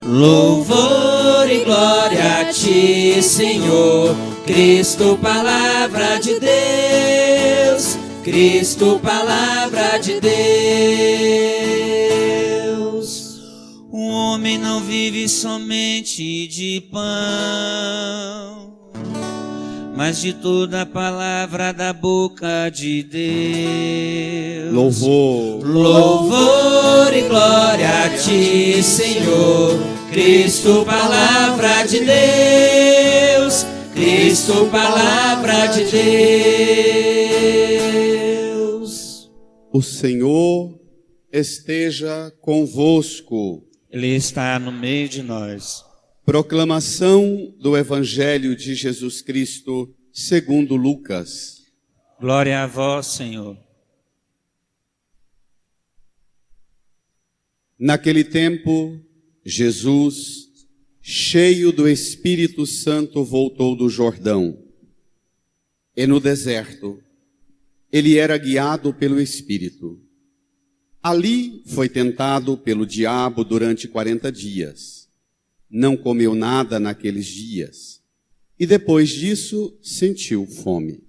Louvor e glória a ti, Senhor, Cristo, palavra de Deus, Cristo, palavra de Deus. O homem não vive somente de pão, mas de toda a palavra da boca de Deus. Louvor e glória a ti, Senhor, Cristo, palavra de Deus, Cristo, palavra de Deus. O Senhor esteja convosco. Ele está no meio de nós. Proclamação do Evangelho de Jesus Cristo segundo Lucas. Glória a vós, Senhor. Naquele tempo, Jesus, cheio do Espírito Santo, voltou do Jordão. E no deserto, ele era guiado pelo Espírito. Ali foi tentado pelo diabo durante 40 dias. Não comeu nada naqueles dias. E depois disso, sentiu fome.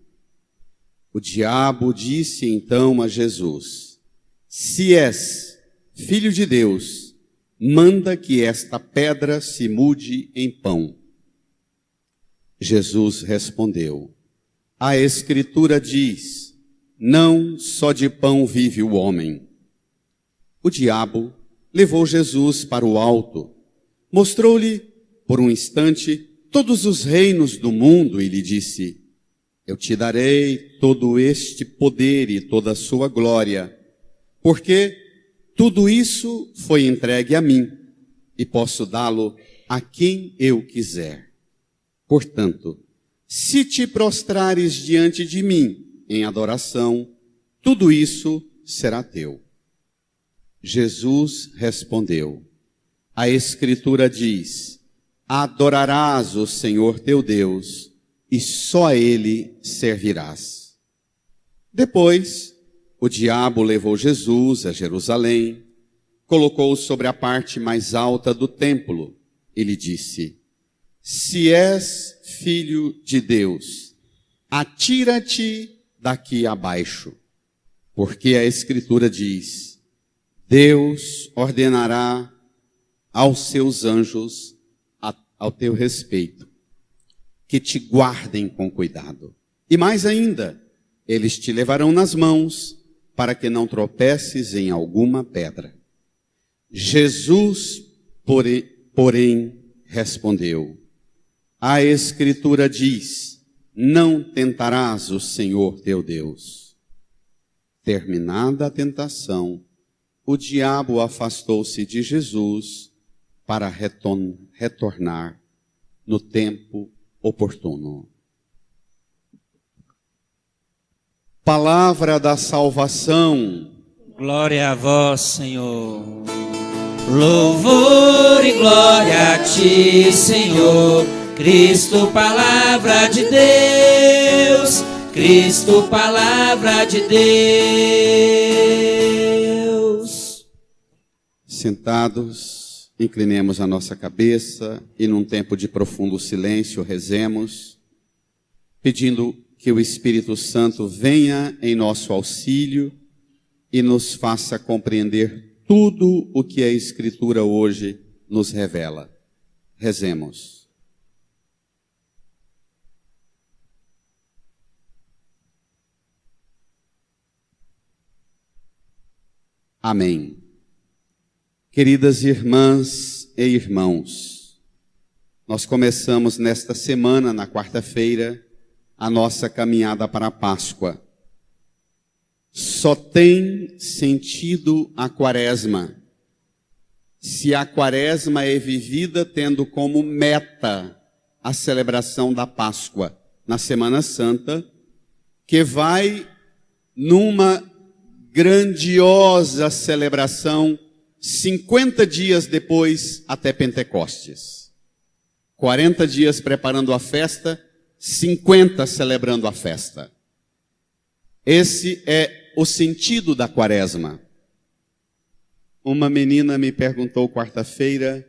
O diabo disse então a Jesus: se és Filho de Deus, manda que esta pedra se mude em pão. Jesus respondeu: a Escritura diz, não só de pão vive o homem. O diabo levou Jesus para o alto, mostrou-lhe, por um instante, todos os reinos do mundo e lhe disse: eu te darei todo este poder e toda a sua glória, porque tudo isso foi entregue a mim, e posso dá-lo a quem eu quiser. Portanto, se te prostrares diante de mim em adoração, tudo isso será teu. Jesus respondeu: a Escritura diz, adorarás o Senhor teu Deus, e só a Ele servirás. Depois, o diabo levou Jesus a Jerusalém, colocou-o sobre a parte mais alta do templo e lhe disse: se és filho de Deus, atira-te daqui abaixo, porque a Escritura diz, Deus ordenará aos seus anjos ao teu respeito, que te guardem com cuidado. E mais ainda, eles te levarão nas mãos, para que não tropeces em alguma pedra. Jesus, porém, respondeu: a Escritura diz, não tentarás o Senhor teu Deus. Terminada a tentação, o diabo afastou-se de Jesus para retornar no tempo oportuno. Palavra da salvação. Glória a vós, Senhor. Louvor e glória a ti, Senhor, Cristo, palavra de Deus, Cristo, palavra de Deus. Sentados, inclinemos a nossa cabeça e num tempo de profundo silêncio rezemos, pedindo que o Espírito Santo venha em nosso auxílio e nos faça compreender tudo o que a Escritura hoje nos revela. Rezemos. Amém. Queridas irmãs e irmãos, nós começamos nesta semana, na quarta-feira, a nossa caminhada para a Páscoa. Só tem sentido a Quaresma se a Quaresma é vivida tendo como meta a celebração da Páscoa, na Semana Santa, que vai numa grandiosa celebração 50 dias depois até Pentecostes. 40 dias preparando a festa, 50 celebrando a festa. Esse é o sentido da Quaresma. Uma menina me perguntou quarta-feira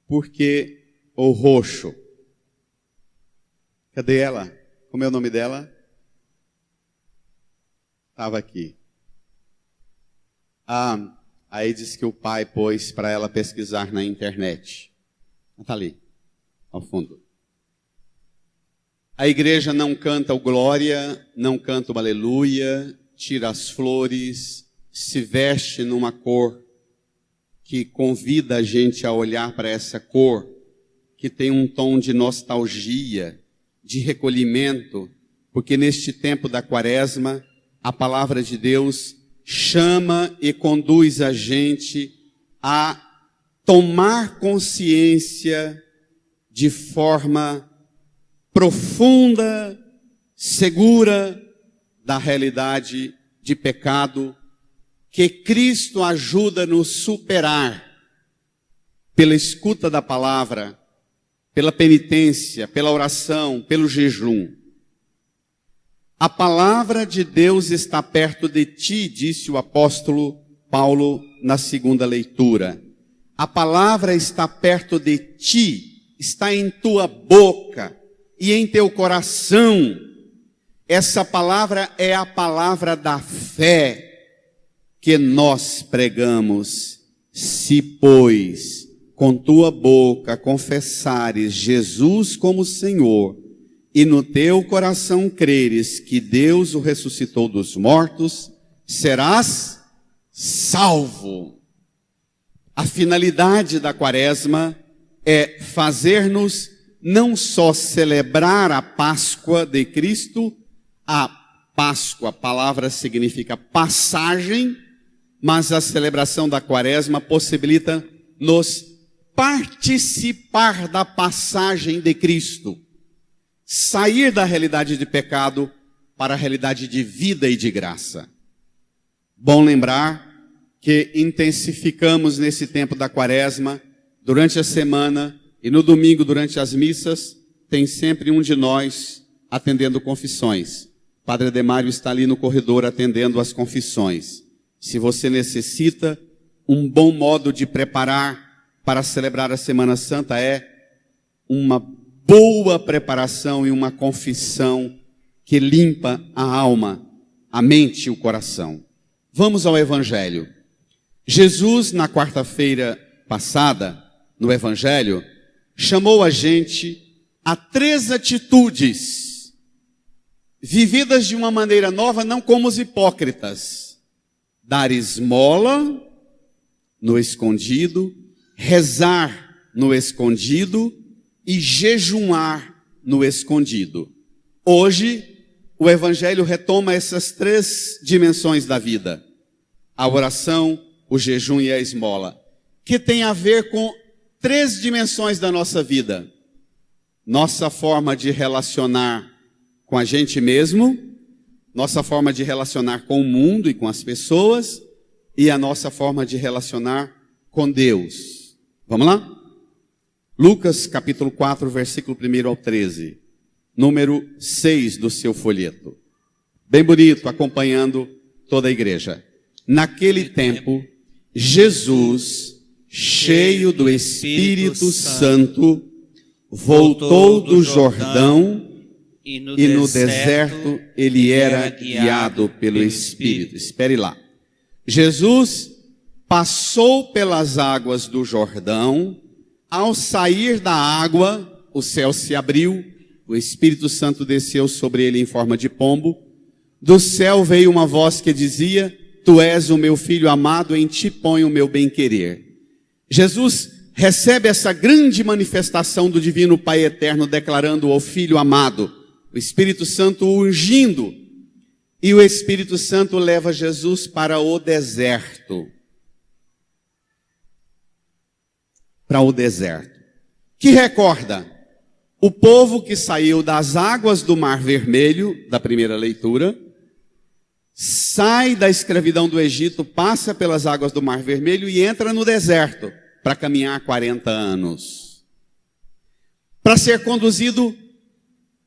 porque o roxo. Cadê ela? Como é o nome dela? Estava aqui. Aí diz que o pai pôs para ela pesquisar na internet. Está ali, ao fundo. A igreja não canta o glória, não canta o aleluia, tira as flores, se veste numa cor que convida a gente a olhar para essa cor, que tem um tom de nostalgia, de recolhimento, porque neste tempo da quaresma, a palavra de Deus chama e conduz a gente a tomar consciência de forma profunda, segura da realidade de pecado que Cristo ajuda a nos superar pela escuta da palavra, pela penitência, pela oração, pelo jejum. A palavra de Deus está perto de ti, disse o apóstolo Paulo na segunda leitura. A palavra está perto de ti, está em tua boca e em teu coração. Essa palavra é a palavra da fé que nós pregamos. Se, pois, com tua boca confessares Jesus como Senhor, e no teu coração creres que Deus o ressuscitou dos mortos, serás salvo. A finalidade da quaresma é fazer-nos não só celebrar a Páscoa de Cristo, a Páscoa, a palavra significa passagem, mas a celebração da quaresma possibilita nos participar da passagem de Cristo. Sair da realidade de pecado para a realidade de vida e de graça. Bom lembrar que intensificamos nesse tempo da quaresma, durante a semana e no domingo durante as missas, tem sempre um de nós atendendo confissões. Padre Ademário está ali no corredor atendendo as confissões. Se você necessita, um bom modo de preparar para celebrar a Semana Santa é uma boa preparação e uma confissão que limpa a alma, a mente e o coração. Vamos ao Evangelho. Jesus, na quarta-feira passada, no Evangelho, chamou a gente a 3 atitudes, vividas de uma maneira nova, não como os hipócritas. Dar esmola no escondido, rezar no escondido e jejuar no escondido. Hoje, o Evangelho retoma essas 3 dimensões da vida. A oração, o jejum e a esmola, que tem a ver com 3 dimensões da nossa vida. Nossa forma de relacionar com a gente mesmo, nossa forma de relacionar com o mundo e com as pessoas, e a nossa forma de relacionar com Deus. Vamos lá? Lucas capítulo 4, versículo 1 ao 13. Número 6 do seu folheto. Bem bonito, acompanhando toda a igreja. Naquele tempo, Jesus, cheio do Espírito Santo, voltou do Jordão e no deserto ele era guiado pelo Espírito. Espere lá. Jesus passou pelas águas do Jordão. Ao sair da água, o céu se abriu, o Espírito Santo desceu sobre ele em forma de pombo. Do céu veio uma voz que dizia: Tu és o meu filho amado, em ti ponho o meu bem-querer. Jesus recebe essa grande manifestação do Divino Pai Eterno, declarando o Filho amado, o Espírito Santo ungindo. E o Espírito Santo leva Jesus para o deserto. Para o deserto. Que recorda o povo que saiu das águas do Mar Vermelho, da primeira leitura, sai da escravidão do Egito, passa pelas águas do Mar Vermelho e entra no deserto para caminhar 40 anos. Para ser conduzido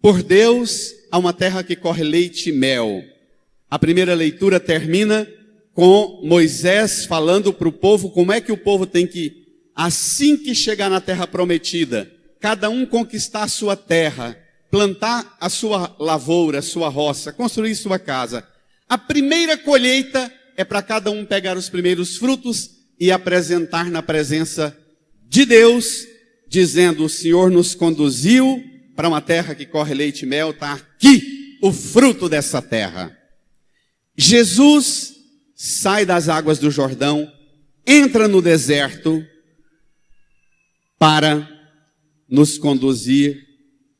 por Deus a uma terra que corre leite e mel. A primeira leitura termina com Moisés falando para o povo como é que o povo tem que assim que chegar na terra prometida, cada um conquistar a sua terra, plantar a sua lavoura, a sua roça, construir sua casa, a primeira colheita é para cada um pegar os primeiros frutos e apresentar na presença de Deus, dizendo: o Senhor nos conduziu para uma terra que corre leite e mel, está aqui o fruto dessa terra. Jesus sai das águas do Jordão, entra no deserto para nos conduzir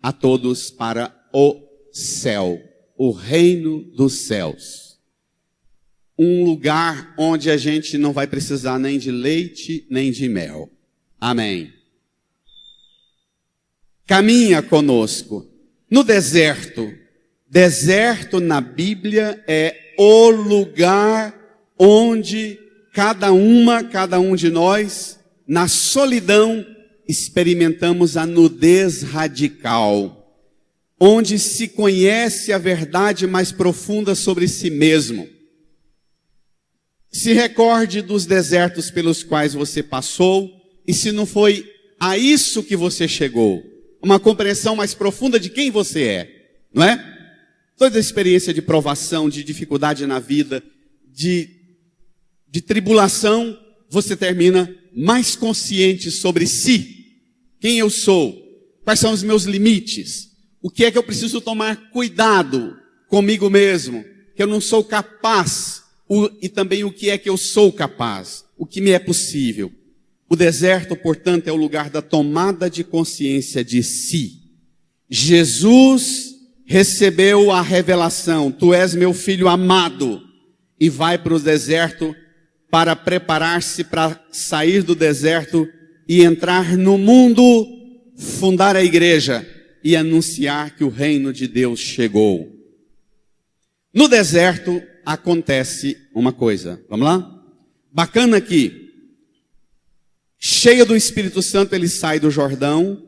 a todos para o céu, o reino dos céus. Um lugar onde a gente não vai precisar nem de leite, nem de mel. Amém. Caminha conosco. No deserto. Deserto na Bíblia é o lugar onde cada um de nós, na solidão, experimentamos a nudez radical, onde se conhece a verdade mais profunda sobre si mesmo. Se recorde dos desertos pelos quais você passou, e se não foi a isso que você chegou, uma compreensão mais profunda de quem você é, não é? Toda a experiência de provação, de dificuldade na vida, de tribulação, você termina mais consciente sobre si. Quem eu sou? Quais são os meus limites? O que é que eu preciso tomar cuidado comigo mesmo? Que eu não sou capaz. E também o que é que eu sou capaz? O que me é possível? O deserto, portanto, é o lugar da tomada de consciência de si. Jesus recebeu a revelação: tu és meu filho amado, e vai para o deserto para preparar-se para sair do deserto e entrar no mundo, fundar a igreja e anunciar que o reino de Deus chegou. No deserto acontece uma coisa, vamos lá? Bacana aqui, cheio do Espírito Santo, ele sai do Jordão,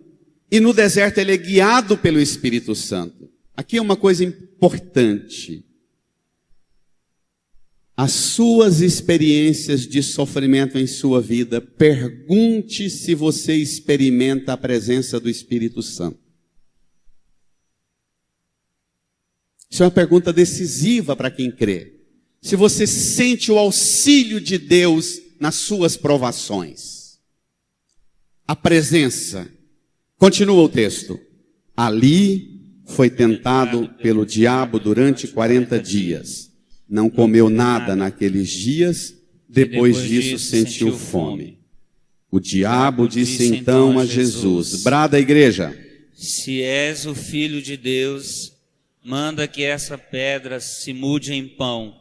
e no deserto ele é guiado pelo Espírito Santo. Aqui é uma coisa importante. As suas experiências de sofrimento em sua vida, pergunte se você experimenta a presença do Espírito Santo. Isso é uma pergunta decisiva para quem crê. Se você sente o auxílio de Deus nas suas provações. A presença. Continua o texto. Ali foi tentado pelo diabo durante 40 dias. Não comeu nada naqueles dias, depois disso sentiu fome. O diabo disse então a Jesus: brada a igreja, se és o Filho de Deus, manda que essa pedra se mude em pão.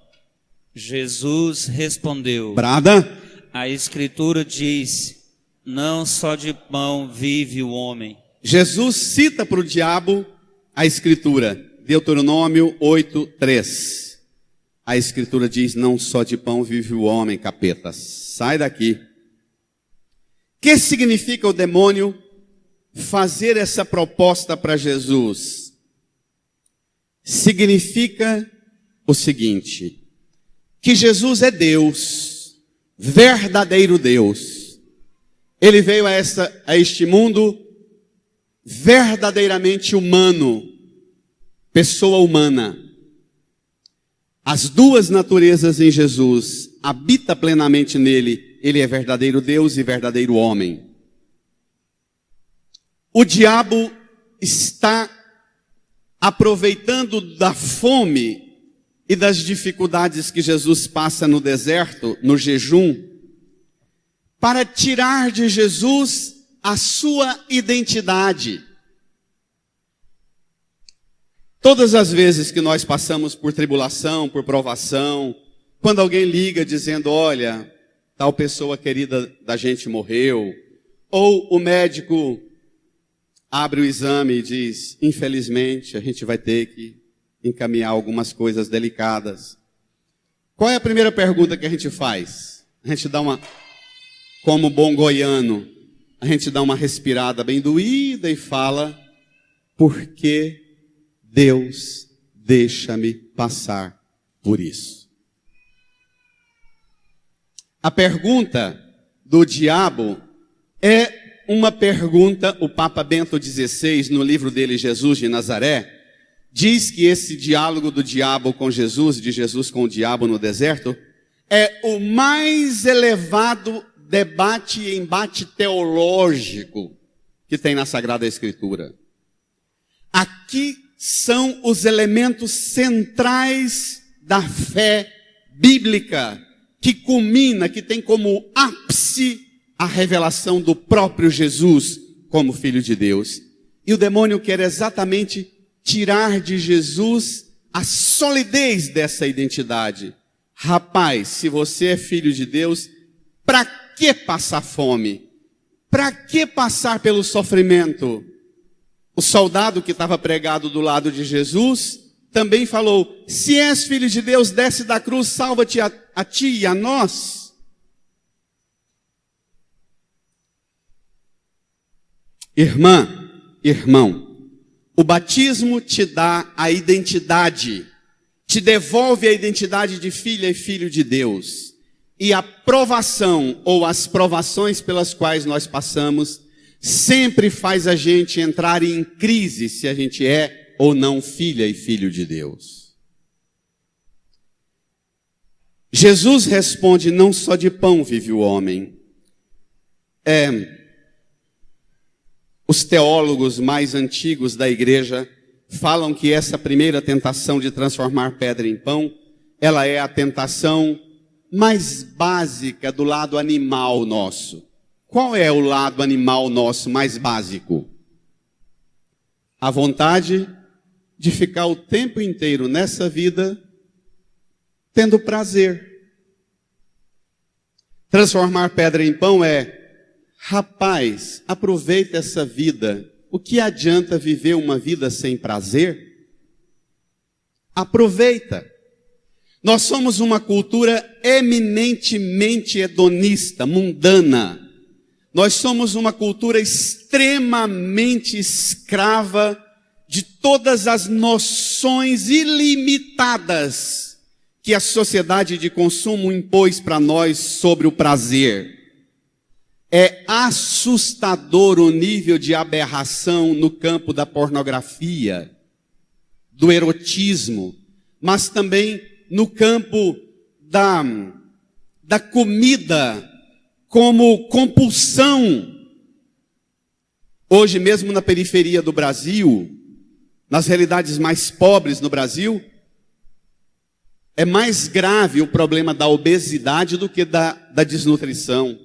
Jesus respondeu: brada. A Escritura diz: não só de pão vive o homem. Jesus cita para o diabo a Escritura, Deuteronômio 8:3. A Escritura diz: não só de pão vive o homem, capeta, sai daqui. O que significa o demônio fazer essa proposta para Jesus? Significa o seguinte: que Jesus é Deus, verdadeiro Deus. Ele veio a este mundo verdadeiramente humano, pessoa humana. As duas naturezas em Jesus, habita plenamente nele. Ele é verdadeiro Deus e verdadeiro homem. O diabo está aproveitando da fome e das dificuldades que Jesus passa no deserto, no jejum, para tirar de Jesus a sua identidade. Todas as vezes que nós passamos por tribulação, por provação, quando alguém liga dizendo: olha, tal pessoa querida da gente morreu, ou o médico abre o exame e diz: infelizmente a gente vai ter que encaminhar algumas coisas delicadas. Qual é a primeira pergunta que a gente faz? A gente dá como bom goiano, a gente dá uma respirada bem doída e fala: por que Deus deixa-me passar por isso? A pergunta do diabo É uma pergunta, o Papa Bento XVI, no livro dele, Jesus de Nazaré, diz que esse diálogo do diabo com Jesus, de Jesus com o diabo no deserto, é o mais elevado debate e embate teológico que tem na Sagrada Escritura. Aqui são os elementos centrais da fé bíblica, que culmina, que tem como ápice a revelação do próprio Jesus como Filho de Deus. E o demônio quer exatamente tirar de Jesus a solidez dessa identidade. Rapaz, se você é filho de Deus, para que passar fome? Para que passar pelo sofrimento? O soldado que estava pregado do lado de Jesus também falou: se és filho de Deus, desce da cruz, salva-te a ti e a nós. Irmã, irmão, o batismo te dá a identidade, te devolve a identidade de filha e filho de Deus. E a provação ou as provações pelas quais nós passamos sempre faz a gente entrar em crise se a gente é ou não filha e filho de Deus. Jesus responde: não só de pão vive o homem. Os teólogos mais antigos da igreja falam que essa primeira tentação de transformar pedra em pão, ela é a tentação mais básica do lado animal nosso. Qual é o lado animal nosso mais básico? A vontade de ficar o tempo inteiro nessa vida tendo prazer. Transformar pedra em pão rapaz, aproveita essa vida. O que adianta viver uma vida sem prazer? Aproveita. Nós somos uma cultura eminentemente hedonista, mundana. Nós somos uma cultura extremamente escrava de todas as noções ilimitadas que a sociedade de consumo impôs para nós sobre o prazer. É assustador o nível de aberração no campo da pornografia, do erotismo, mas também no campo da comida como compulsão. Hoje mesmo na periferia do Brasil, nas realidades mais pobres no Brasil, é mais grave o problema da obesidade do que da desnutrição.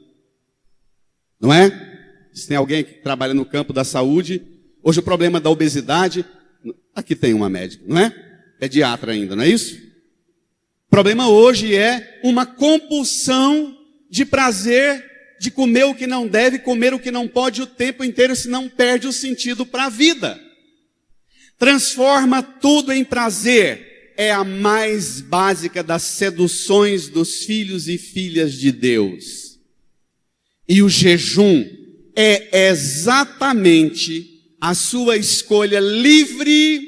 Não é? Se tem alguém que trabalha no campo da saúde, hoje o problema da obesidade, aqui tem uma médica, não é? Pediatra ainda, não é isso? O problema hoje é uma compulsão de prazer, de comer o que não deve, comer o que não pode o tempo inteiro, senão perde o sentido para a vida. Transforma tudo em prazer. É a mais básica das seduções dos filhos e filhas de Deus. E o jejum é exatamente a sua escolha livre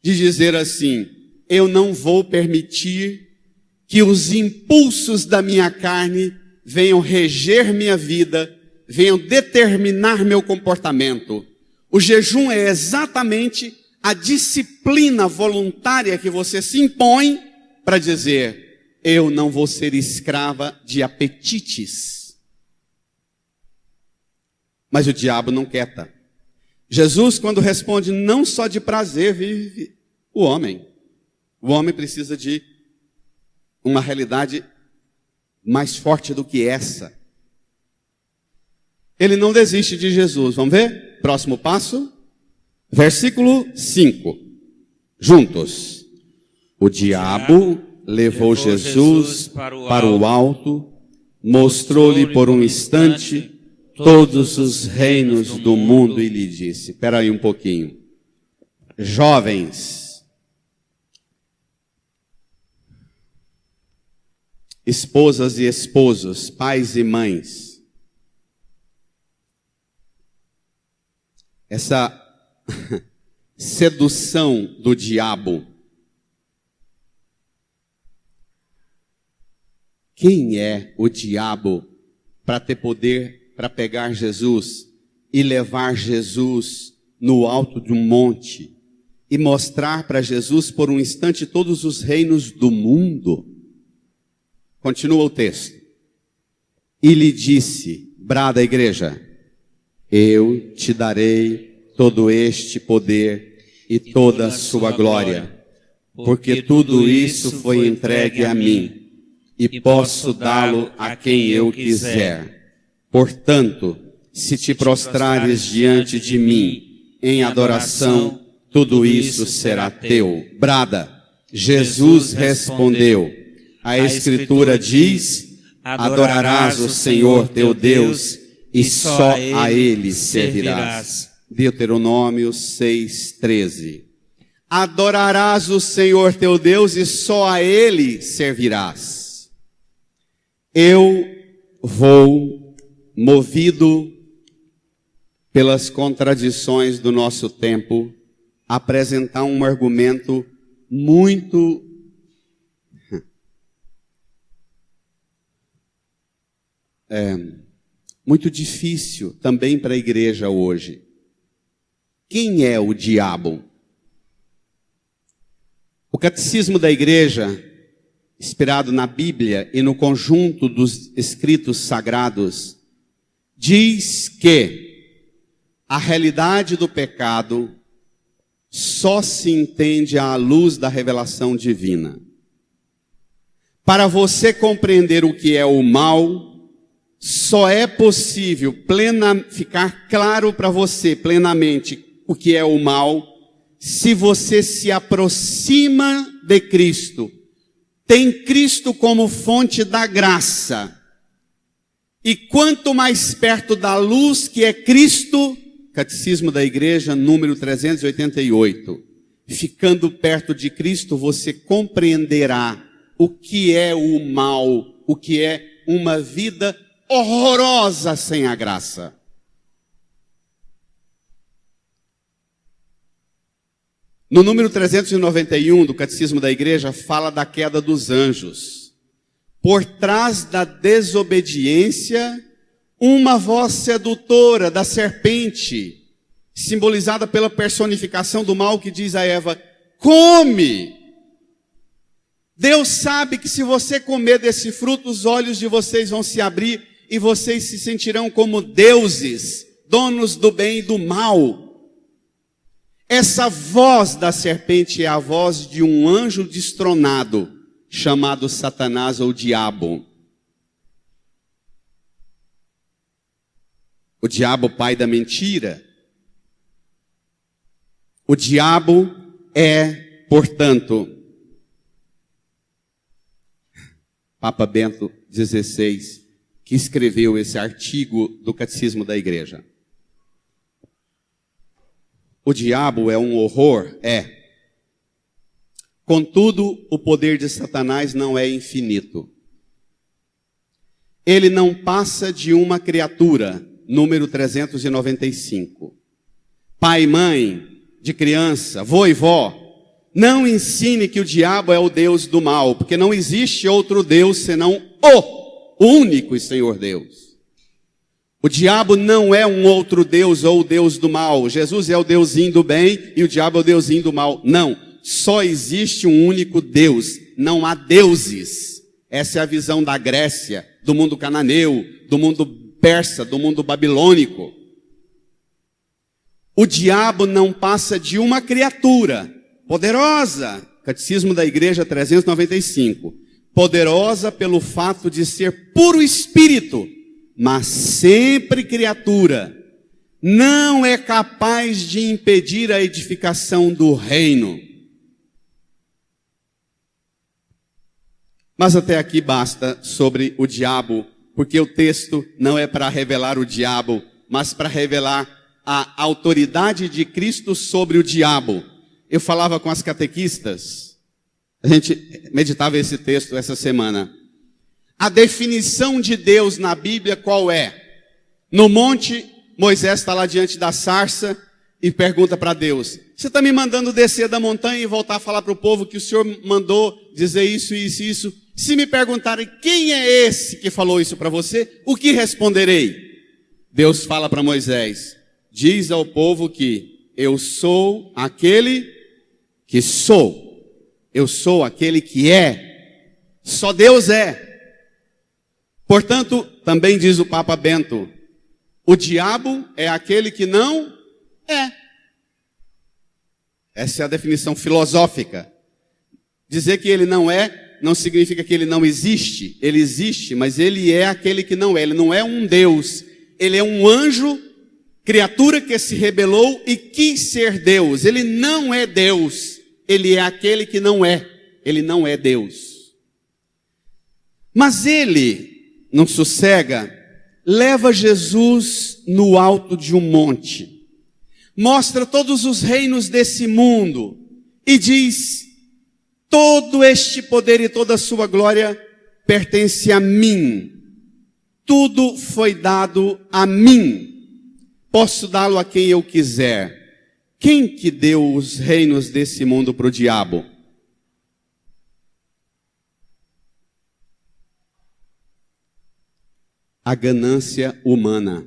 de dizer assim: eu não vou permitir que os impulsos da minha carne venham reger minha vida, venham determinar meu comportamento. O jejum é exatamente a disciplina voluntária que você se impõe para dizer: eu não vou ser escrava de apetites. Mas o diabo não quieta. Jesus, quando responde, não só de prazer vive o homem. O homem precisa de uma realidade mais forte do que essa. Ele não desiste de Jesus. Vamos ver? Próximo passo. Versículo 5. Juntos. O diabo levou Jesus para o alto, mostrou-lhe por um instante todos os reinos do mundo e lhe disse: espera aí um pouquinho. Jovens, esposas e esposos, pais e mães, essa sedução do diabo, quem é o diabo para ter poder para pegar Jesus e levar Jesus no alto de um monte e mostrar para Jesus por um instante todos os reinos do mundo. Continua o texto. E lhe disse, brada a igreja, eu te darei todo este poder e toda a sua glória, porque tudo isso foi entregue a mim, e posso dá-lo a quem eu quiser. Portanto, se te prostrares diante de mim em adoração, tudo isso será teu. Brada. Jesus respondeu, a Escritura diz, adorarás o Senhor teu Deus e só a Ele servirás. Deuteronômio 6:13. Adorarás o Senhor teu Deus e só a Ele servirás. Eu vou, movido pelas contradições do nosso tempo, apresentar um argumento muito difícil também para a igreja hoje. Quem é o diabo? O catecismo da igreja, inspirado na Bíblia e no conjunto dos escritos sagrados, diz que a realidade do pecado só se entende à luz da revelação divina. Para você compreender o que é o mal, só é possível ficar claro para você plenamente o que é o mal, se você se aproxima de Cristo, tem Cristo como fonte da graça. E quanto mais perto da luz que é Cristo, Catecismo da Igreja, número 388, ficando perto de Cristo, você compreenderá o que é o mal, o que é uma vida horrorosa sem a graça. No número 391 do Catecismo da Igreja, fala da queda dos anjos. Por trás da desobediência, uma voz sedutora da serpente, simbolizada pela personificação do mal, que diz a Eva, come! Deus sabe que se você comer desse fruto, os olhos de vocês vão se abrir e vocês se sentirão como deuses, donos do bem e do mal. Essa voz da serpente é a voz de um anjo destronado, chamado Satanás ou Diabo. O diabo, pai da mentira. O diabo é, portanto, Papa Bento XVI, que escreveu esse artigo do Catecismo da Igreja. O diabo é um horror? É. Contudo, o poder de Satanás não é infinito. Ele não passa de uma criatura, número 395. Pai e mãe de criança, vô e vó, não ensine que o diabo é o Deus do mal, porque não existe outro Deus senão o único e Senhor Deus. O diabo não é um outro Deus ou o Deus do mal. Jesus é o Deusinho do bem e o diabo é o Deusinho do mal. Não, só existe um único Deus, não há deuses. Essa é a visão da Grécia, do mundo cananeu, do mundo persa, do mundo babilônico. O diabo não passa de uma criatura poderosa. Catecismo da Igreja 395. Poderosa pelo fato de ser puro espírito, mas sempre criatura, não é capaz de impedir a edificação do reino. Mas até aqui basta sobre o diabo, porque o texto não é para revelar o diabo, mas para revelar a autoridade de Cristo sobre o diabo. Eu falava com as catequistas, a gente meditava esse texto essa semana. A definição de Deus na Bíblia qual é? No monte, Moisés está lá diante da sarça e pergunta para Deus, você está me mandando descer da montanha e voltar a falar para o povo que o Senhor mandou dizer isso, isso, isso? Se me perguntarem quem é esse que falou isso para você, o que responderei? Deus fala para Moisés: diz ao povo que eu sou aquele que sou. Eu sou aquele que é. Só Deus é. Portanto, também diz o Papa Bento, o diabo é aquele que não é. Essa é a definição filosófica. Dizer que ele não é, não significa que ele não existe. Ele existe, mas ele é aquele que não é. Ele não é um Deus. Ele é um anjo, criatura que se rebelou e quis ser Deus. Ele não é Deus. Ele é aquele que não é. Ele não é Deus. Mas ele não sossega, leva Jesus no alto de um monte, mostra todos os reinos desse mundo e diz: todo este poder e toda a sua glória pertence a mim. Tudo foi dado a mim. Posso dá-lo a quem eu quiser. Quem que deu os reinos desse mundo para o diabo? A ganância humana,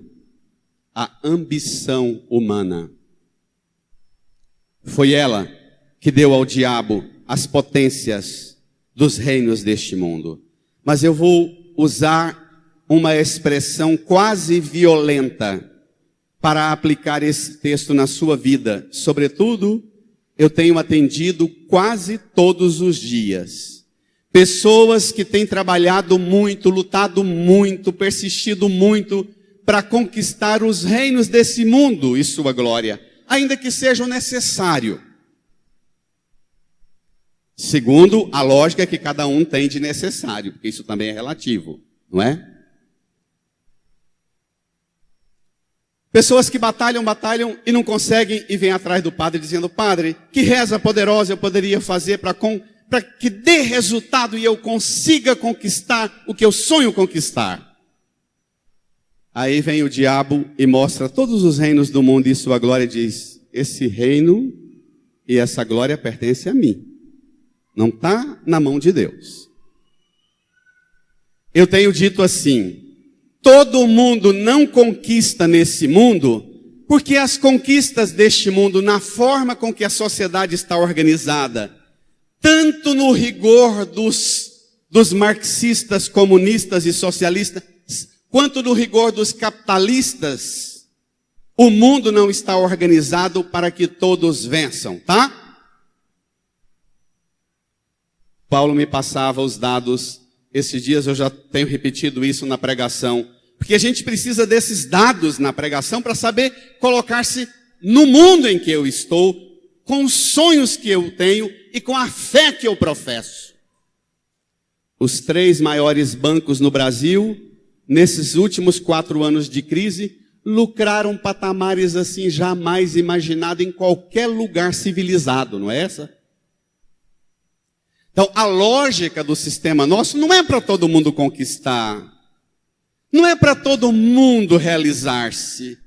a ambição humana. Foi ela que deu ao diabo as potências dos reinos deste mundo. Mas eu vou usar uma expressão quase violenta para aplicar esse texto na sua vida. Sobretudo, eu tenho atendido quase todos os dias pessoas que têm trabalhado muito, lutado muito, persistido muito para conquistar os reinos desse mundo e sua glória, ainda que seja necessário. Segundo a lógica que cada um tem de necessário, porque isso também é relativo, não é? Pessoas que batalham e não conseguem e vêm atrás do padre dizendo: padre, que reza poderosa eu poderia fazer para que dê resultado e eu consiga conquistar o que eu sonho conquistar. Aí vem o diabo e mostra todos os reinos do mundo e sua glória e diz: esse reino e essa glória pertencem a mim. Não está na mão de Deus. Eu tenho dito assim: todo mundo não conquista nesse mundo, porque as conquistas deste mundo, na forma com que a sociedade está organizada, tanto no rigor dos marxistas, comunistas e socialistas, quanto no rigor dos capitalistas, o mundo não está organizado para que todos vençam, tá? Paulo me passava os dados, esses dias eu já tenho repetido isso na pregação, porque a gente precisa desses dados na pregação para saber colocar-se no mundo em que eu estou, com os sonhos que eu tenho e com a fé que eu professo. Os 3 maiores bancos no Brasil, nesses últimos 4 anos de crise, lucraram patamares assim jamais imaginados em qualquer lugar civilizado, não é essa? Então, a lógica do sistema nosso não é para todo mundo conquistar. Não é para todo mundo realizar-se.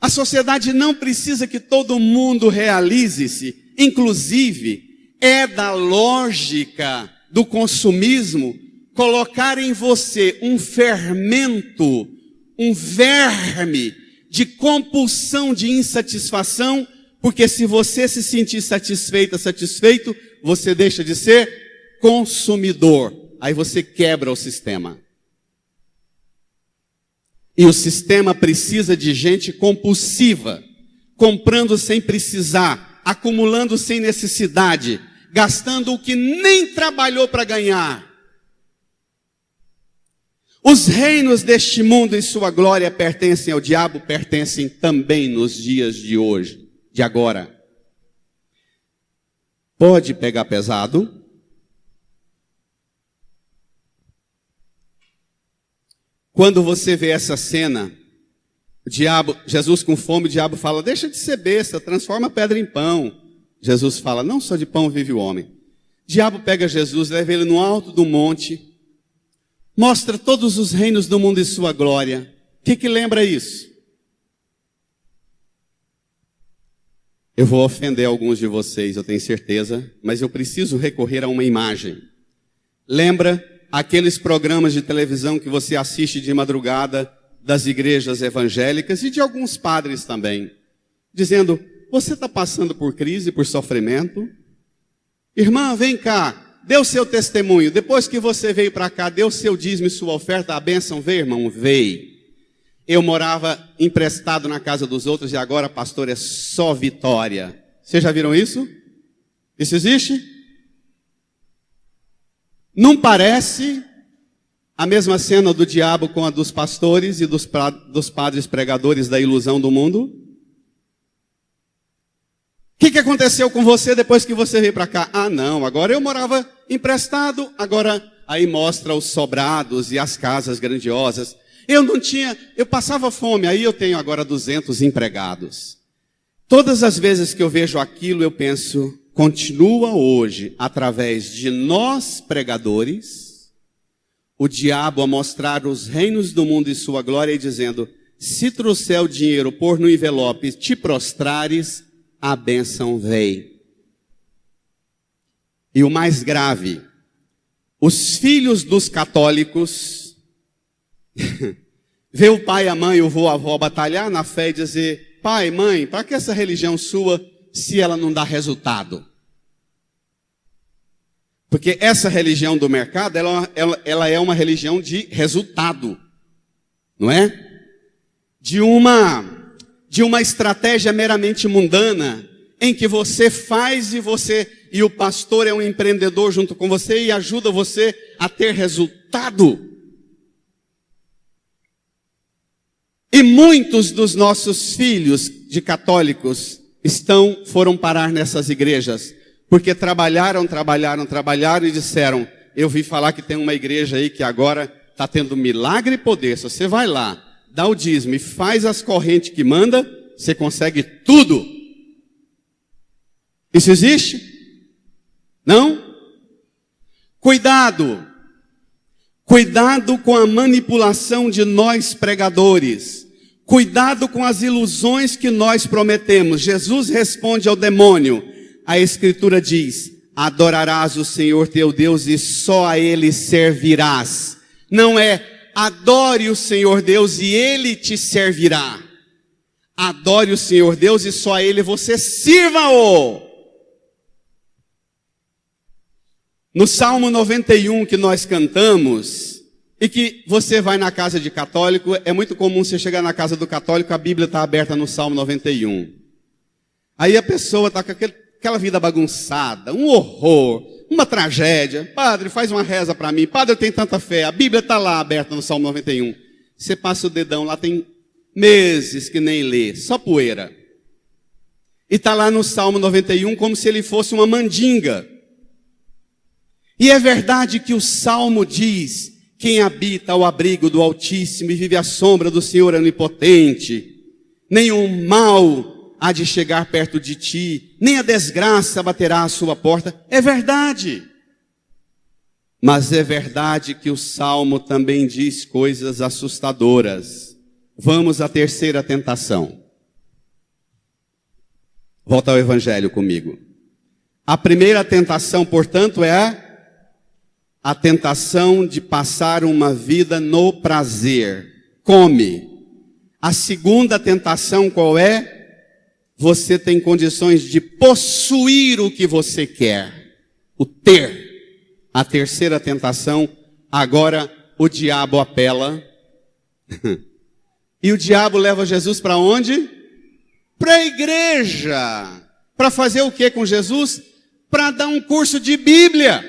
A sociedade não precisa que todo mundo realize-se. Inclusive, é da lógica do consumismo colocar em você um fermento, um verme de compulsão, de insatisfação, porque se você se sentir satisfeito, você deixa de ser consumidor. Aí você quebra o sistema. E o sistema precisa de gente compulsiva, comprando sem precisar, acumulando sem necessidade, gastando o que nem trabalhou para ganhar. Os reinos deste mundo e sua glória pertencem ao diabo, pertencem também nos dias de hoje, de agora. Pode pegar pesado. Quando você vê essa cena, Jesus com fome, o diabo fala: deixa de ser besta, transforma a pedra em pão. Jesus fala: não só de pão vive o homem. O diabo pega Jesus, leva ele no alto do monte, mostra todos os reinos do mundo e sua glória. O que lembra isso? Eu vou ofender alguns de vocês, eu tenho certeza, mas eu preciso recorrer a uma imagem. Lembra aqueles programas de televisão que você assiste de madrugada, das igrejas evangélicas e de alguns padres também, dizendo: você está passando por crise, por sofrimento? Irmã, vem cá, dê o seu testemunho. Depois que você veio para cá, dê o seu dízimo e sua oferta, a bênção veio, irmão? Veio. Eu morava emprestado na casa dos outros e agora, pastor, é só vitória. Vocês já viram isso? Isso existe? Não parece a mesma cena do diabo com a dos pastores e dos padres pregadores da ilusão do mundo? O que aconteceu com você depois que você veio para cá? Ah, não, agora eu morava emprestado, agora aí mostra os sobrados e as casas grandiosas. Eu passava fome, aí eu tenho agora 200 empregados. Todas as vezes que eu vejo aquilo, eu penso, continua hoje, através de nós pregadores, o diabo a mostrar os reinos do mundo e sua glória e dizendo: se trouxer o dinheiro, pôr no envelope, te prostrares, a bênção veio. E o mais grave, os filhos dos católicos vê o pai, a mãe, o vô, a avó batalhar na fé e dizer: pai, mãe, para que essa religião sua se ela não dá resultado? Porque essa religião do mercado, ela é uma religião de resultado, não é? De uma estratégia meramente mundana, em que você faz e o pastor é um empreendedor junto com você e ajuda você a ter resultado. E muitos dos nossos filhos de católicos foram parar nessas igrejas, porque trabalharam e disseram: eu vi falar que tem uma igreja aí que agora está tendo milagre e poder. Se você vai lá, dá o dízimo e faz as correntes que manda, você consegue tudo. Isso existe? Não? Cuidado! Cuidado com a manipulação de nós pregadores. Cuidado com as ilusões que nós prometemos. Jesus responde ao demônio. A Escritura diz: adorarás o Senhor teu Deus e só a Ele servirás. Não é adore o Senhor Deus e Ele te servirá. Adore o Senhor Deus e só a Ele você sirva-o. No Salmo 91 que nós cantamos, e que você vai na casa de católico, é muito comum você chegar na casa do católico, a Bíblia está aberta no Salmo 91. Aí a pessoa está com aquela vida bagunçada, um horror, uma tragédia. Padre, faz uma reza para mim. Padre, eu tenho tanta fé. A Bíblia está lá aberta no Salmo 91. Você passa o dedão, lá tem meses que nem lê, só poeira. E está lá no Salmo 91 como se ele fosse uma mandinga. E é verdade que o Salmo diz: quem habita ao abrigo do Altíssimo e vive à sombra do Senhor Onipotente, nenhum mal há de chegar perto de ti, nem a desgraça baterá à sua porta. É verdade. Mas é verdade que o Salmo também diz coisas assustadoras. Vamos à terceira tentação. Volta ao Evangelho comigo. A primeira tentação, portanto, é a tentação de passar uma vida no prazer. Come. A segunda tentação qual é? Você tem condições de possuir o que você quer. O ter. A terceira tentação, agora o diabo apela. E o diabo leva Jesus para onde? Para a igreja. Para fazer o que com Jesus? Para dar um curso de Bíblia.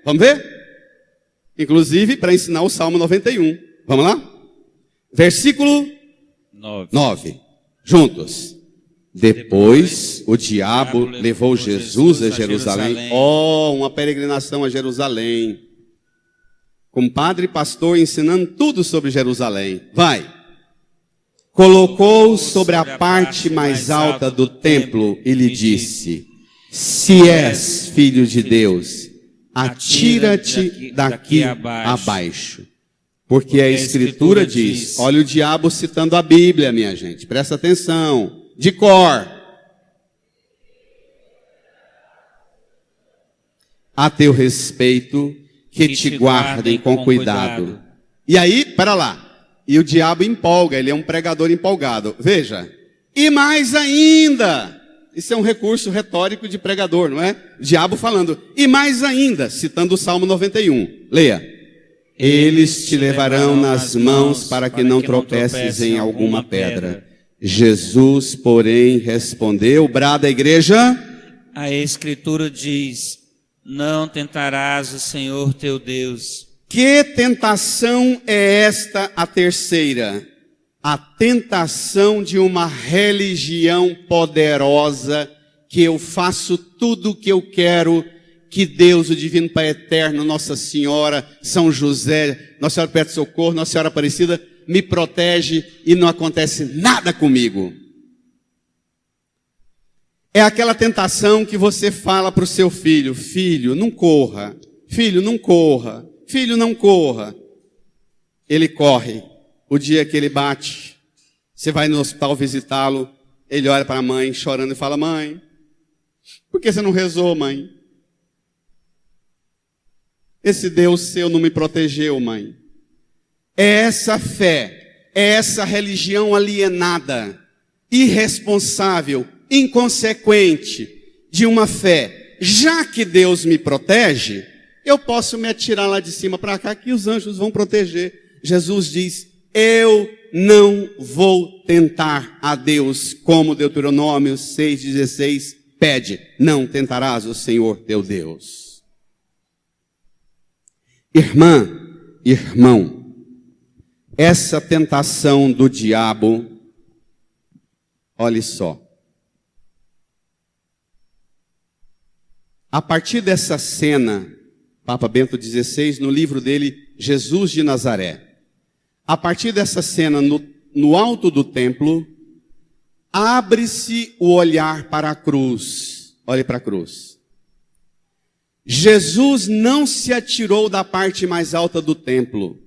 Vamos ver? Inclusive para ensinar o Salmo 91. Vamos lá? Versículo 9. Juntos. Depois o diabo levou Jesus a Jerusalém. Oh, uma peregrinação a Jerusalém. Com padre e pastor ensinando tudo sobre Jerusalém. Vai. Colocou sobre a parte mais alta do templo e lhe disse: se és filho de Deus, atira-te daqui abaixo. Porque a Escritura diz, olha o diabo citando a Bíblia, minha gente, presta atenção, de cor. A teu respeito, que te guardem com cuidado. E aí, para lá, E o diabo empolga, ele é um pregador empolgado. Veja, e mais ainda, isso é um recurso retórico de pregador, não é? O diabo falando, e mais ainda, citando o Salmo 91. Leia. Eles te levarão nas mãos para que não tropeces em alguma pedra. Jesus, porém, respondeu, brada a igreja. A Escritura diz, não tentarás o Senhor teu Deus. Que tentação é esta, a terceira? A tentação de uma religião poderosa, que eu faço tudo o que eu quero, que Deus, o Divino Pai Eterno, Nossa Senhora, São José, Nossa Senhora Perto do Socorro, Nossa Senhora Aparecida, me protege e não acontece nada comigo. É aquela tentação que você fala para o seu filho, filho, não corra, filho, não corra, filho, não corra. Ele corre. O dia que ele bate, você vai no hospital visitá-lo, ele olha para a mãe chorando e fala, mãe, por que você não rezou, mãe? Esse Deus seu não me protegeu, mãe. É essa fé, é essa religião alienada, irresponsável, inconsequente, de uma fé. Já que Deus me protege, eu posso me atirar lá de cima para cá, que os anjos vão proteger. Jesus diz, eu não vou tentar a Deus, como Deuteronômio 6,16 pede, não tentarás o Senhor teu Deus. Irmã, irmão, essa tentação do diabo, olhe só. A partir dessa cena, Papa Bento XVI, no livro dele, Jesus de Nazaré, a partir dessa cena no alto do templo, abre-se o olhar para a cruz. Olhe para a cruz. Jesus não se atirou da parte mais alta do templo.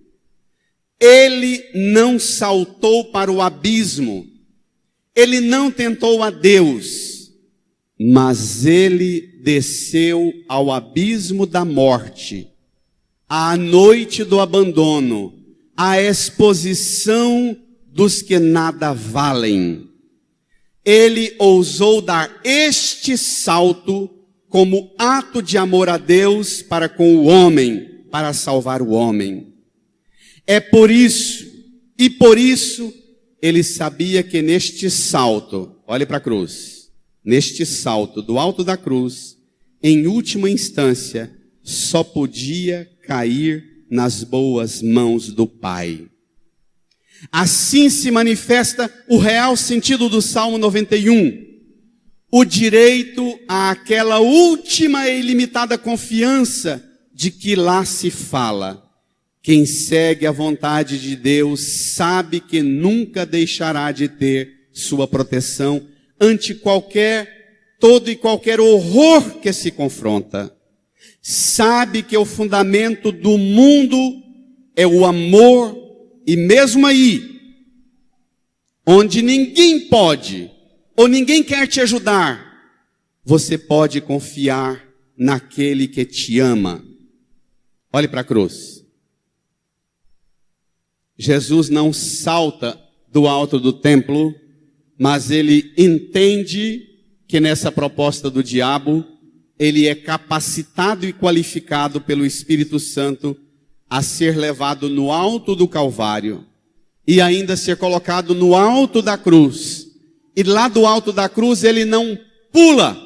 Ele não saltou para o abismo. Ele não tentou a Deus. Mas ele desceu ao abismo da morte, à noite do abandono, à exposição dos que nada valem. Ele ousou dar este salto como ato de amor a Deus para com o homem, para salvar o homem. É por isso, e por isso, ele sabia que neste salto, olhe para a cruz, neste salto do alto da cruz, em última instância, só podia cair nas boas mãos do Pai. Assim se manifesta o real sentido do Salmo 91. O direito àquela última e ilimitada confiança de que lá se fala. Quem segue a vontade de Deus sabe que nunca deixará de ter sua proteção ante todo e qualquer horror que se confronta. Sabe que o fundamento do mundo é o amor, e mesmo aí, onde ninguém pode, ou ninguém quer te ajudar, você pode confiar naquele que te ama. Olhe para a cruz. Jesus não salta do alto do templo, mas ele entende que nessa proposta do diabo, ele é capacitado e qualificado pelo Espírito Santo a ser levado no alto do Calvário e ainda ser colocado no alto da cruz. E lá do alto da cruz ele não pula,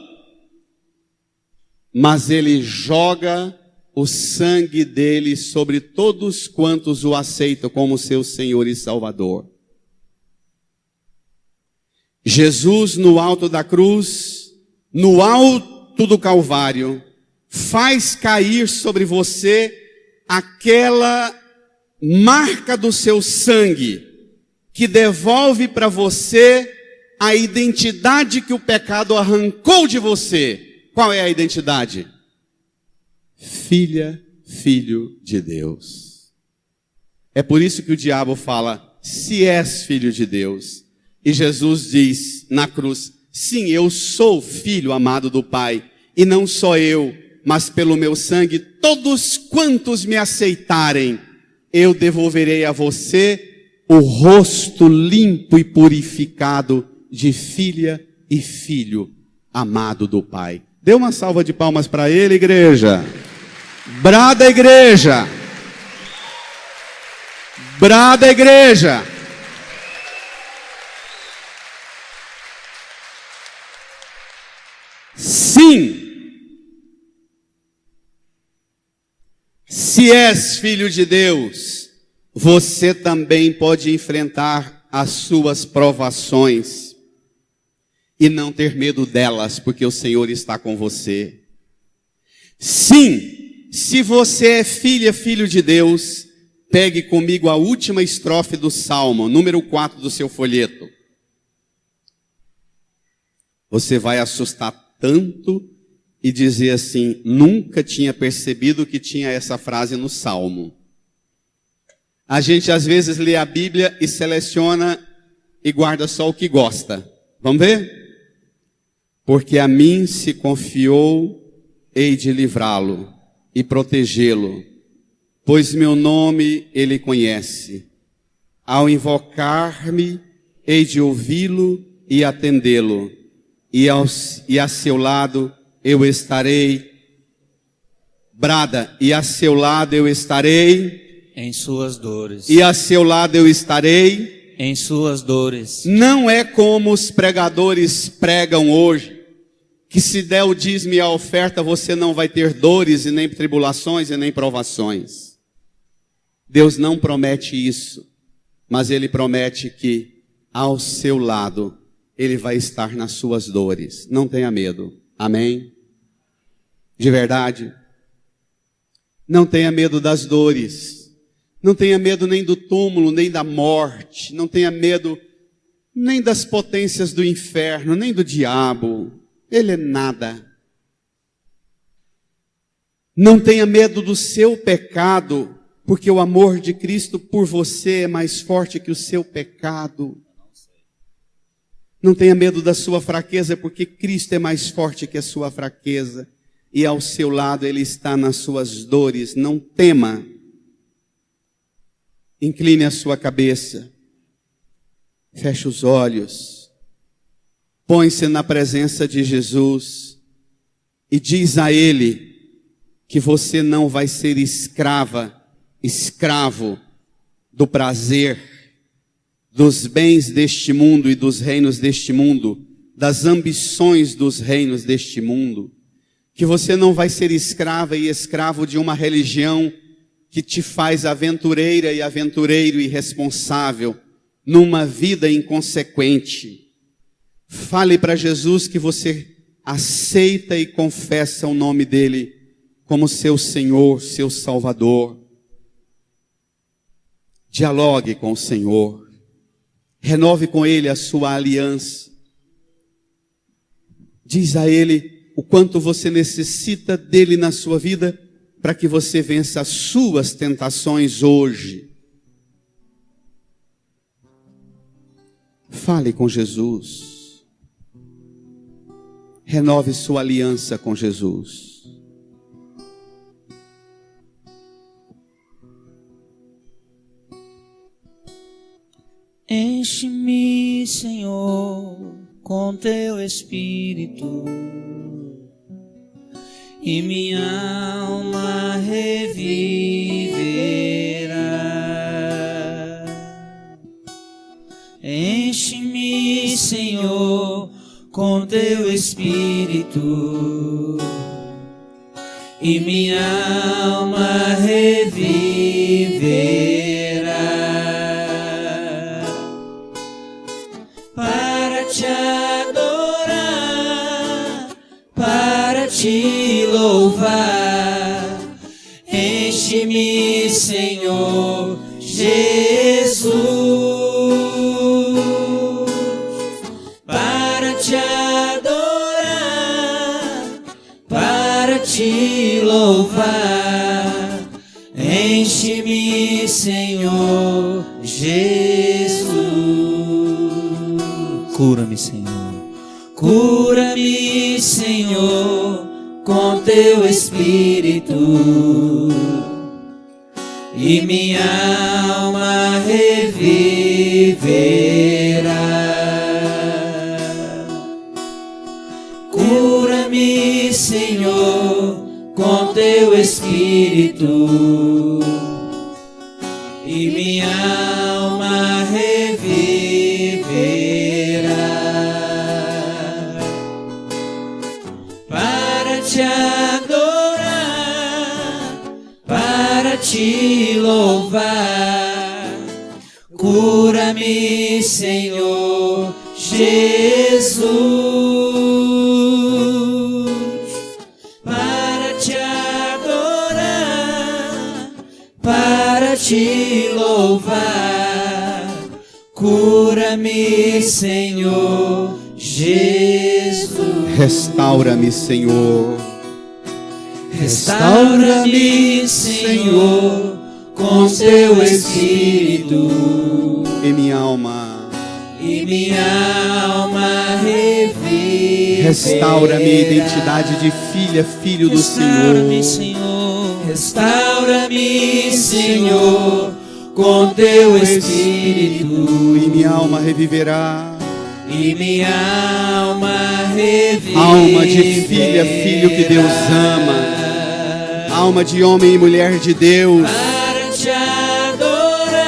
mas ele joga o sangue dele sobre todos quantos o aceitam como seu Senhor e Salvador. Jesus no alto da cruz, no alto do Calvário, faz cair sobre você aquela marca do seu sangue, que devolve para você a identidade que o pecado arrancou de você. Qual é a identidade? Filha, filho de Deus. É por isso que o diabo fala, se és filho de Deus. E Jesus diz na cruz, sim, eu sou filho amado do Pai, e não só eu, mas pelo meu sangue, todos quantos me aceitarem, eu devolverei a você o rosto limpo e purificado de filha e filho amado do Pai. Dê uma salva de palmas para ele, igreja. Brada, igreja. Brada, igreja. Sim. Se és filho de Deus, você também pode enfrentar as suas provações e não ter medo delas, porque o Senhor está com você. Sim, se você é filha, filho de Deus, pegue comigo a última estrofe do Salmo, número 4 do seu folheto. Você vai assustar tanto e dizer assim: nunca tinha percebido que tinha essa frase no Salmo. A gente às vezes lê a Bíblia e seleciona e guarda só o que gosta. Vamos ver? Porque a mim se confiou, hei de livrá-lo e protegê-lo, pois meu nome ele conhece. Ao invocar-me, hei de ouvi-lo e atendê-lo, e a seu lado eu estarei. Brada, e a seu lado eu estarei. Em suas dores. E a seu lado eu estarei. Em suas dores. Não é como os pregadores pregam hoje, que se der o dízimo e a oferta, você não vai ter dores, e nem tribulações, e nem provações. Deus não promete isso, mas Ele promete que ao seu lado, Ele vai estar nas suas dores. Não tenha medo. Amém? De verdade. Não tenha medo das dores. Não tenha medo nem do túmulo, nem da morte. Não tenha medo nem das potências do inferno, nem do diabo. Ele é nada. Não tenha medo do seu pecado, porque o amor de Cristo por você é mais forte que o seu pecado. Não tenha medo da sua fraqueza, porque Cristo é mais forte que a sua fraqueza. E ao seu lado Ele está nas suas dores. Não tema. Incline a sua cabeça. Feche os olhos. Põe-se na presença de Jesus. E diz a Ele que você não vai ser escravo do prazer, dos bens deste mundo e dos reinos deste mundo, das ambições dos reinos deste mundo, que você não vai ser escrava e escravo de uma religião que te faz aventureira e aventureiro irresponsável, numa vida inconsequente. Fale para Jesus que você aceita e confessa o nome dele como seu Senhor, seu Salvador. Dialogue com o Senhor. Renove com Ele a sua aliança. Diz a Ele o quanto você necessita dEle na sua vida para que você vença as suas tentações hoje. Fale com Jesus. Renove sua aliança com Jesus. Enche-me, Senhor, com teu Espírito, e minha alma reviverá. Enche-me, Senhor, com teu Espírito, e minha alma reviverá. Te adorar, para te louvar, enche-me, Senhor Jesus, para te adorar, para te louvar, enche-me, Senhor Jesus. Cura-me, Senhor. Cura-me, Senhor, com teu Espírito, e minha alma reviverá. Senhor, com teu Espírito, e minha alma reviverá para te adorar, para te louvar. Cura-me, Senhor Jesus, para te adorar, para te louvar. Cura-me, Senhor Jesus. Restaura-me, Senhor. Restaura-me, Senhor, com teu Espírito, E minha alma. e minha alma reviverá. Restaura-me a identidade de filha, filho do Restaura-me, Senhor. Senhor. Restaura-me, Senhor, com teu Espírito, E minha alma reviverá. e minha alma reviverá. Alma de filha, filho que Deus ama. Alma de homem e mulher de Deus. Para te adorar,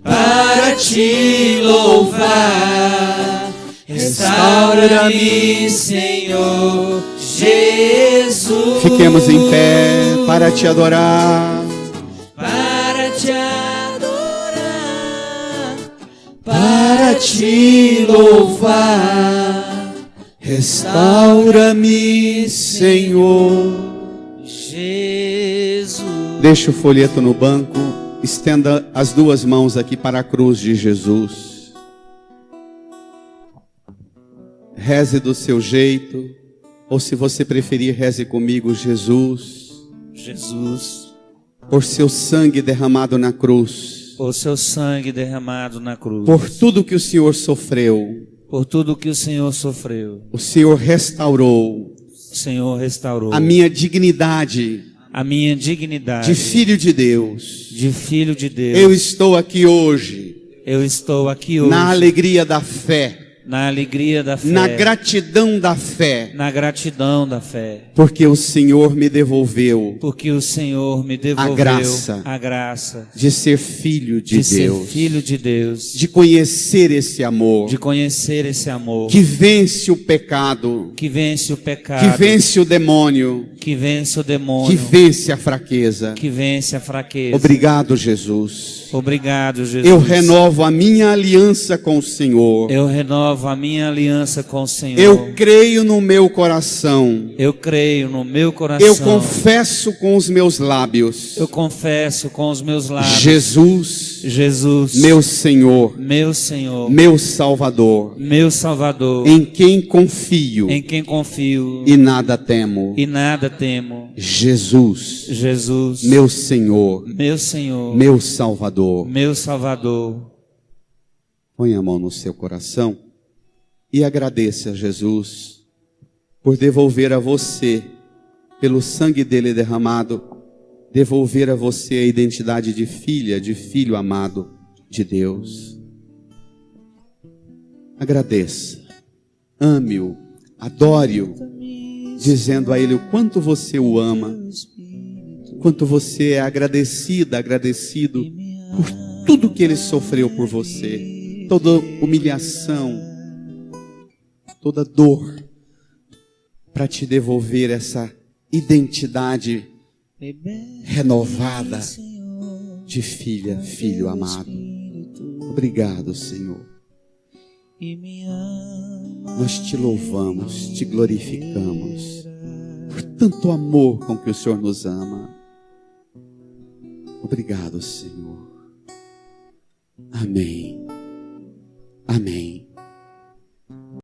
para te louvar. Restaura-me, Senhor Jesus. Fiquemos em pé para te adorar. Para te adorar, para te louvar. Restaura-me, Senhor. Jesus. Deixe o folheto no banco. Estenda as duas mãos aqui para a cruz de Jesus. Reze do seu jeito. Ou se você preferir, reze comigo. Jesus, Jesus, por seu sangue derramado na cruz, por seu sangue derramado na cruz, por tudo que o Senhor sofreu, por tudo que o Senhor sofreu, o Senhor restaurou o Senhor restaurou a minha dignidade a minha dignidade de filho de Deus. de filho de Deus. Eu estou aqui hoje Eu estou aqui hoje na alegria da fé, na alegria da fé, na gratidão da fé, na gratidão da fé, porque o Senhor me devolveu porque o Senhor me devolveu a graça de ser filho de ser Deus, filho de Deus, de conhecer esse amor de conhecer esse amor que vence o pecado, que vence o pecado, que vence o demônio, que vence o demônio, que vence a fraqueza. que vence a fraqueza. Obrigado, Jesus. Obrigado, Jesus. Eu renovo a minha aliança com o Senhor. Eu renovo a minha aliança com o Senhor. Eu creio no meu coração. Eu creio no meu coração. Eu confesso com os meus lábios. Eu confesso com os meus lábios. Jesus, meu Senhor, meu Senhor, meu Salvador, meu Salvador, em quem confio em quem confio e nada temo. e nada temo. Jesus, meu Senhor, meu Senhor, meu Salvador. meu Salvador. Põe a mão no seu coração e agradeça a Jesus por devolver a você, pelo sangue dele derramado, devolver a você a identidade de filha, de filho amado de Deus. Agradeça, ame-o, adore-o, dizendo a ele o quanto você o ama, quanto você é agradecido por tudo que ele sofreu por você, toda humilhação, toda dor, para te devolver essa identidade renovada de filha, filho amado. Obrigado, Senhor. Nós te louvamos, te glorificamos por tanto amor com que o Senhor nos ama. Obrigado, Senhor. Amém. Amém.